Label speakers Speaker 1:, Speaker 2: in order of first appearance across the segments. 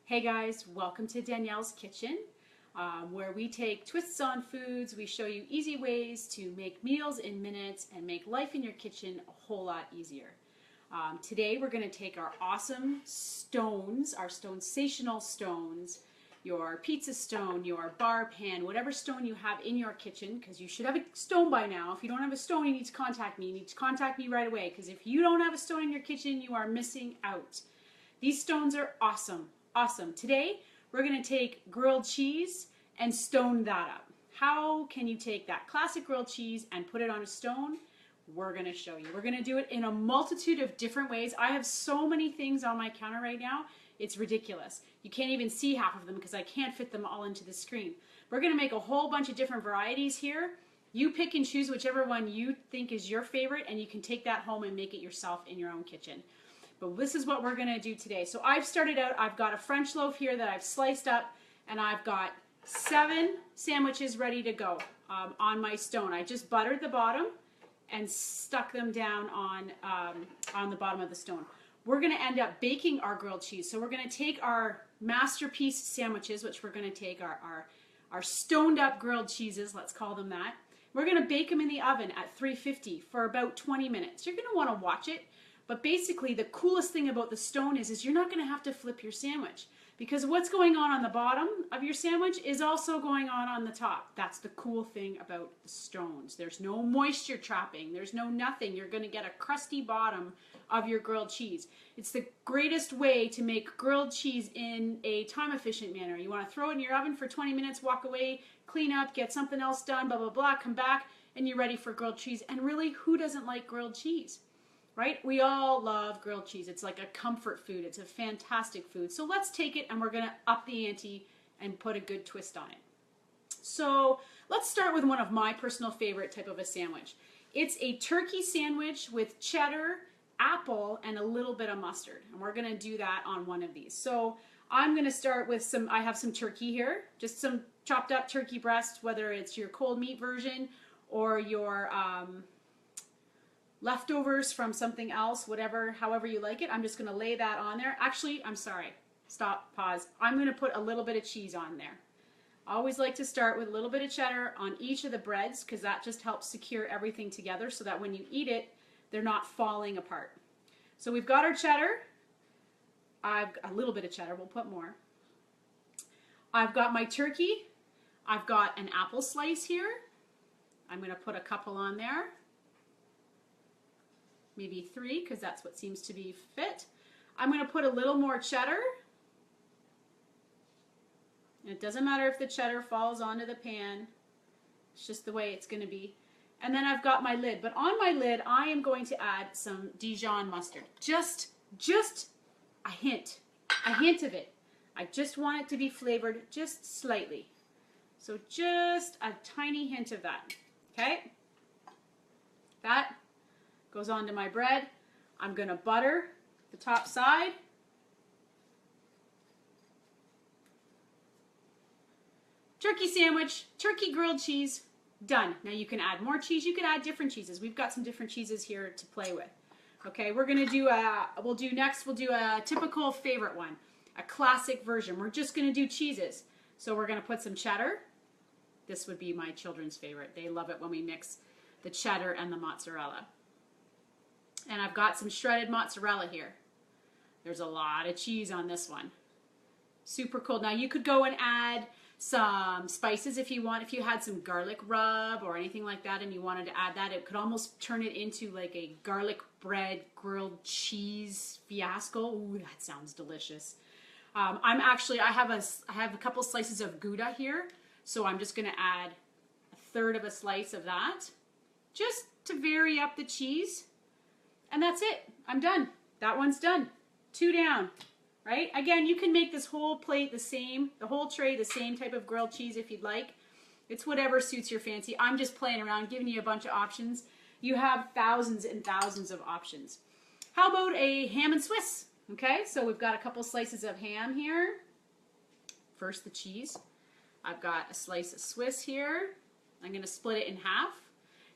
Speaker 1: Hey guys, welcome to Danielle's Kitchen, where we take twists on foods. We show you easy ways to make meals in minutes and make life in your kitchen a whole lot easier. Today we're going to take our awesome stones, our stone-sational stones, your pizza stone, your bar pan, whatever stone you have in your kitchen, because you should have a stone by now. If you don't have a stone, you need to contact me. You need to contact me right away, because if you don't have a stone in your kitchen, you are missing out. These stones are awesome. Awesome. Today, we're going to take grilled cheese and stone that up. How can you take that classic grilled cheese and put it on a stone? We're going to show you. We're going to do it in a multitude of different ways. I have so many things on my counter right now. It's ridiculous. You can't even see half of them because I can't fit them all into the screen. We're going to make a whole bunch of different varieties here. You pick and choose whichever one you think is your favorite, and you can take that home and make it yourself in your own kitchen. But this is what we're going to do today. So I've started out, I've got a French loaf here that I've sliced up, and I've got 7 sandwiches ready to go on my stone. I just buttered the bottom and stuck them down on the bottom of the stone. We're going to end up baking our grilled cheese. So we're going to take our masterpiece sandwiches, which we're going to take our stoned up grilled cheeses, let's call them that. We're going to bake them in the oven at 350 for about 20 minutes. You're going to want to watch it. But basically, the coolest thing about the stone is you're not going to have to flip your sandwich, because what's going on the bottom of your sandwich is also going on the top. That's the cool thing about the stones. There's no moisture trapping. There's no nothing. You're going to get a crusty bottom of your grilled cheese. It's the greatest way to make grilled cheese in a time-efficient manner. You want to throw it in your oven for 20 minutes, walk away, clean up, get something else done, blah, blah, blah, come back, and you're ready for grilled cheese. And really, who doesn't like grilled cheese? Right? We all love grilled cheese. It's like a comfort food. It's a fantastic food. So let's take it and we're going to up the ante and put a good twist on it. So let's start with one of my personal favorite type of a sandwich. It's a turkey sandwich with cheddar, apple, and a little bit of mustard. And we're going to do that on one of these. So I'm going to start with I have some turkey here, just some chopped up turkey breast, whether it's your cold meat version or your leftovers from something else, however you like it. I'm just going to lay that on there. Actually, I'm sorry. Stop, pause. I'm going to put a little bit of cheese on there. I always like to start with a little bit of cheddar on each of the breads, because that just helps secure everything together so that when you eat it, they're not falling apart. So we've got our cheddar. I've got a little bit of cheddar. We'll put more. I've got my turkey. I've got an apple slice here. I'm going to put a couple on there. Maybe 3, because that's what seems to be fit. I'm going to put a little more cheddar. And it doesn't matter if the cheddar falls onto the pan. It's just the way it's going to be. And then I've got my lid. But on my lid, I am going to add some Dijon mustard. Just a hint of it. I just want it to be flavored just slightly. So just a tiny hint of that. Okay? That goes onto my bread. I'm going to butter the top side. Turkey sandwich, turkey grilled cheese, done. Now you can add more cheese. You can add different cheeses. We've got some different cheeses here to play with. Okay, we're going to do we'll do a typical favorite one, a classic version. We're just going to do cheeses. So we're going to put some cheddar. This would be my children's favorite. They love it when we mix the cheddar and the mozzarella. And I've got some shredded mozzarella here. There's a lot of cheese on this one. Super cool. Now you could go and add some spices if you want. If you had some garlic rub or anything like that and you wanted to add that, it could almost turn it into like a garlic bread grilled cheese fiasco. Ooh, that sounds delicious. I have a couple slices of Gouda here, so I'm just going to add 1/3 of a slice of that, just to vary up the cheese. And that's it. I'm done. That one's done. 2 down, right? Again, you can make this whole plate the whole tray the same type of grilled cheese if you'd like. It's whatever suits your fancy. I'm just playing around, giving you a bunch of options. You have thousands and thousands of options. How about a ham and Swiss? Okay, so we've got a couple slices of ham here. First, the cheese. I've got a slice of Swiss here. I'm going to split it in half,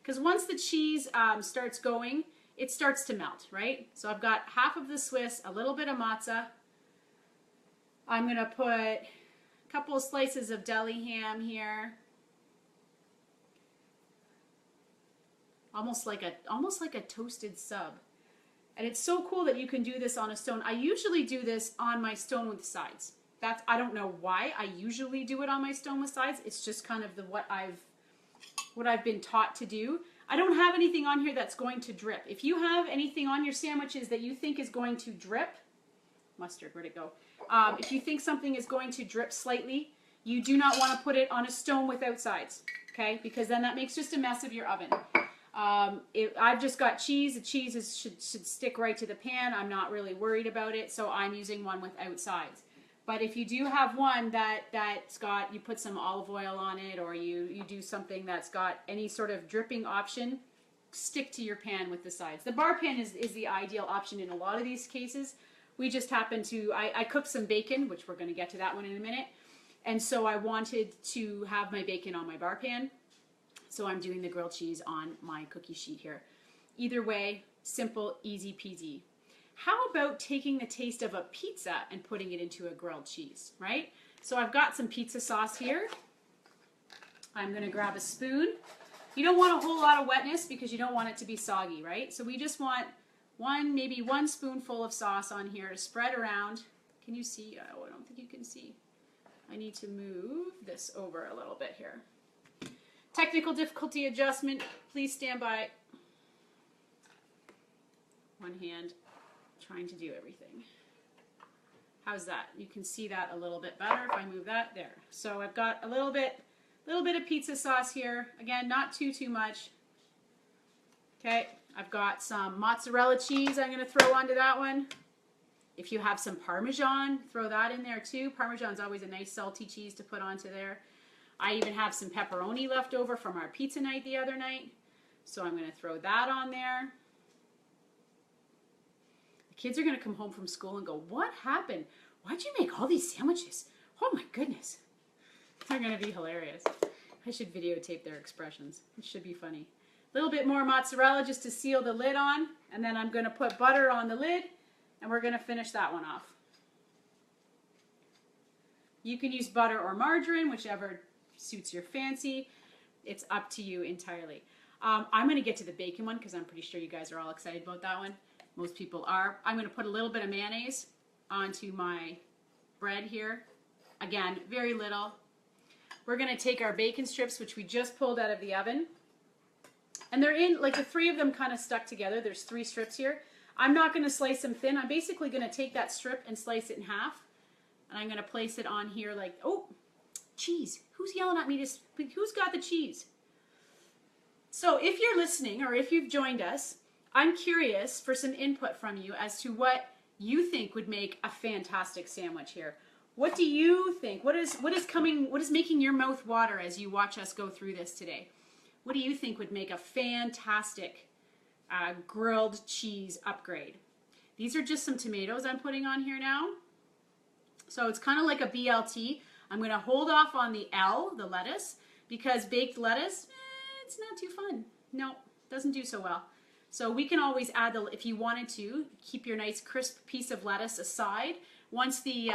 Speaker 1: because once the cheese starts going, it starts to melt, right? So I've got half of the Swiss, a little bit of mozza, I'm going to put a couple of slices of deli ham here. Almost like a toasted sub. And it's so cool that you can do this on a stone. I usually do this on my stone with sides. I don't know why I usually do it on my stone with sides. It's just kind of what I've been taught to do. I don't have anything on here that's going to drip. If you have anything on your sandwiches that you think is going to drip, mustard, where'd it go? If you think something is going to drip slightly, you do not want to put it on a stone without sides, okay? Because then that makes just a mess of your oven. I've just got cheese. The cheese should stick right to the pan. I'm not really worried about it, so I'm using one without sides. But if you do have one that's got, you put some olive oil on it, or you do something that's got any sort of dripping option, stick to your pan with the sides. The bar pan is the ideal option in a lot of these cases. We just happen to, I cooked some bacon, which we're going to get to that one in a minute. And so I wanted to have my bacon on my bar pan. So I'm doing the grilled cheese on my cookie sheet here. Either way, simple, easy peasy. How about taking the taste of a pizza and putting it into a grilled cheese, right? So I've got some pizza sauce here. I'm going to grab a spoon. You don't want a whole lot of wetness because you don't want it to be soggy, right? So we just want maybe one spoonful of sauce on here to spread around. Can you see? Oh, I don't think you can see. I need to move this over a little bit here. Technical difficulty adjustment. Please stand by. One hand. Trying to do everything. How's that? You can see that a little bit better if I move that there. So I've got a little bit of pizza sauce here. Again, not too much. Okay, I've got some mozzarella cheese I'm going to throw onto that one. If you have some Parmesan, throw that in there too. Parmesan's always a nice salty cheese to put onto there. I even have some pepperoni left over from our pizza night the other night. So I'm going to throw that on there. Kids are going to come home from school and go, what happened? Why'd you make all these sandwiches? Oh my goodness. They're going to be hilarious. I should videotape their expressions. It should be funny. A little bit more mozzarella just to seal the lid on. And then I'm going to put butter on the lid. And we're going to finish that one off. You can use butter or margarine, whichever suits your fancy. It's up to you entirely. I'm going to get to the bacon one because I'm pretty sure you guys are all excited about that one. Most people are. I'm going to put a little bit of mayonnaise onto my bread here. Again, very little. We're going to take our bacon strips, which we just pulled out of the oven. And they're in, like the three of them kind of stuck together. There's 3 strips here. I'm not going to slice them thin. I'm basically going to take that strip and slice it in half. And I'm going to place it on here like, oh, cheese. Who's yelling at me? Who's got the cheese? So if you're listening or if you've joined us, I'm curious for some input from you as to what you think would make a fantastic sandwich here. What do you think? What is making your mouth water as you watch us go through this today? What do you think would make a fantastic grilled cheese upgrade? These are just some tomatoes I'm putting on here now. So it's kind of like a BLT. I'm going to hold off on the L, the lettuce, because baked lettuce, it's not too fun. No, doesn't do so well. So we can always add, if you wanted to, keep your nice crisp piece of lettuce aside. Once the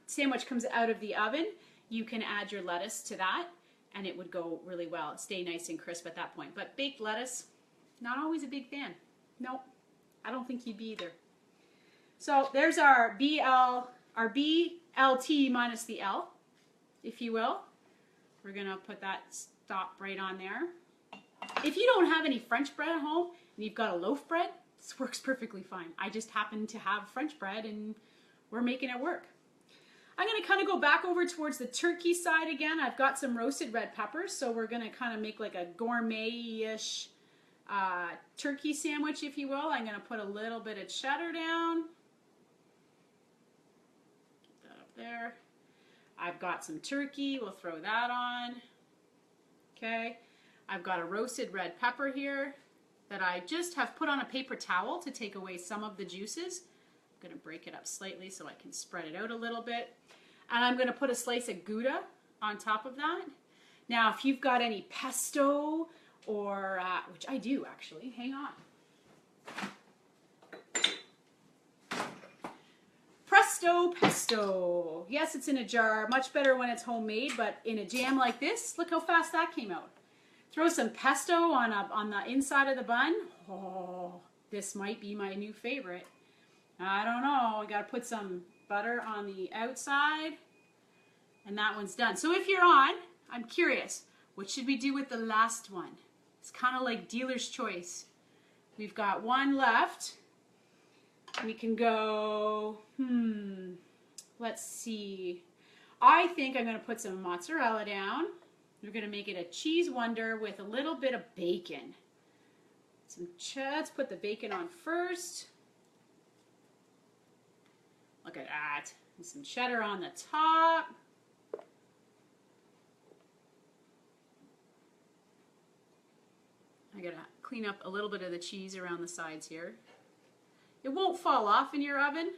Speaker 1: sandwich comes out of the oven, you can add your lettuce to that, and it would go really well. Stay nice and crisp at that point. But baked lettuce, not always a big fan. Nope, I don't think you'd be either. So there's our BLT minus the L, if you will. We're going to put that stop right on there. If you don't have any French bread at home, and you've got a loaf bread, this works perfectly fine. I just happen to have French bread and we're making it work. I'm going to kind of go back over towards the turkey side again. I've got some roasted red peppers, so we're going to kind of make like a gourmet-ish turkey sandwich, if you will. I'm going to put a little bit of cheddar down. Get that up there. I've got some turkey. We'll throw that on. Okay. I've got a roasted red pepper here that I just have put on a paper towel to take away some of the juices. I'm going to break it up slightly so I can spread it out a little bit. And I'm going to put a slice of Gouda on top of that. Now, if you've got any pesto or, which I do actually, hang on. Presto! pesto. Yes, it's in a jar. Much better when it's homemade, but in a jam like this, look how fast that came out. Throw some pesto on the inside of the bun. Oh, this might be my new favorite. I don't know. I got to put some butter on the outside, and that one's done. So if you're on, I'm curious, what should we do with the last one? It's kind of like dealer's choice. We've got one left. We can go, let's see. I think I'm going to put some mozzarella down. We're going to make it a cheese wonder with a little bit of bacon. Let's put the bacon on first. Look at that. And some cheddar on the top. I gotta clean up a little bit of the cheese around the sides here. It won't fall off in your oven,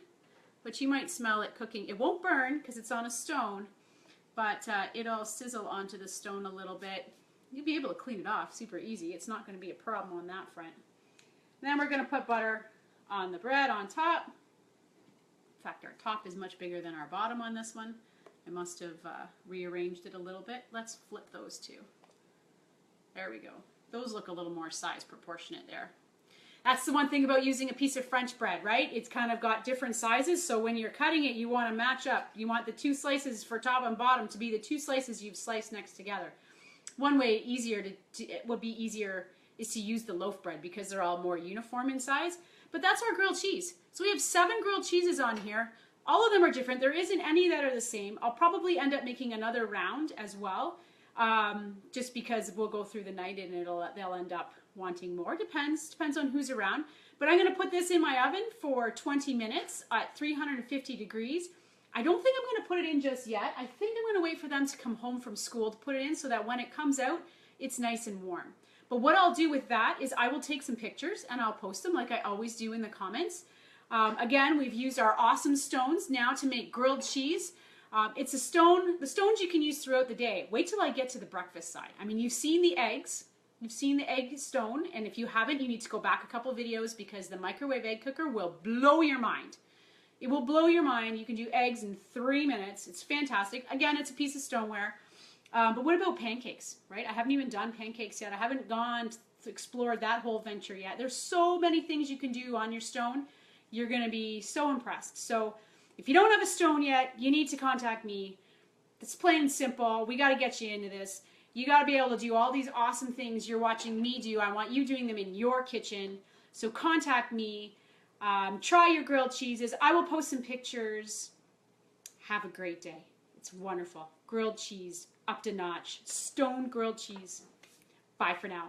Speaker 1: but you might smell it cooking. It won't burn because it's on a stone, but it'll sizzle onto the stone a little bit. You'll be able to clean it off super easy. It's not going to be a problem on that front. Then we're going to put butter on the bread on top. In fact, our top is much bigger than our bottom on this one. I must have rearranged it a little bit. Let's flip those two. There we go. Those look a little more size proportionate there. That's the one thing about using a piece of French bread, right? It's kind of got different sizes, so when you're cutting it, you want to match up. You want the two slices for top and bottom to be the two slices you've sliced next together. One way it would be easier is to use the loaf bread because they're all more uniform in size. But that's our grilled cheese. So we have 7 grilled cheeses on here. All of them are different. There isn't any that are the same. I'll probably end up making another round as well. Just because we'll go through the night and they'll end up wanting more. Depends on who's around. But I'm going to put this in my oven for 20 minutes at 350 degrees. I don't think I'm going to put it in just yet. I think I'm going to wait for them to come home from school to put it in so that when it comes out, it's nice and warm. But what I'll do with that is I will take some pictures and I'll post them like I always do in the comments. Again, we've used our awesome stones now to make grilled cheese. It's a stone, the stones you can use throughout the day. Wait till I get to the breakfast side. I mean, you've seen the eggs, you've seen the egg stone, and if you haven't, you need to go back a couple videos because the microwave egg cooker will blow your mind. It will blow your mind. You can do eggs in 3 minutes. It's fantastic. Again, it's a piece of stoneware. But what about pancakes, right? I haven't even done pancakes yet. I haven't gone to explore that whole venture yet. There's so many things you can do on your stone. You're going to be so impressed. So if you don't have a stone yet, you need to contact me. It's plain and simple. We got to get you into this. You got to be able to do all these awesome things you're watching me do. I want you doing them in your kitchen. So contact me. Try your grilled cheeses. I will post some pictures. Have a great day. It's wonderful. Grilled cheese, up to notch. Stone grilled cheese. Bye for now.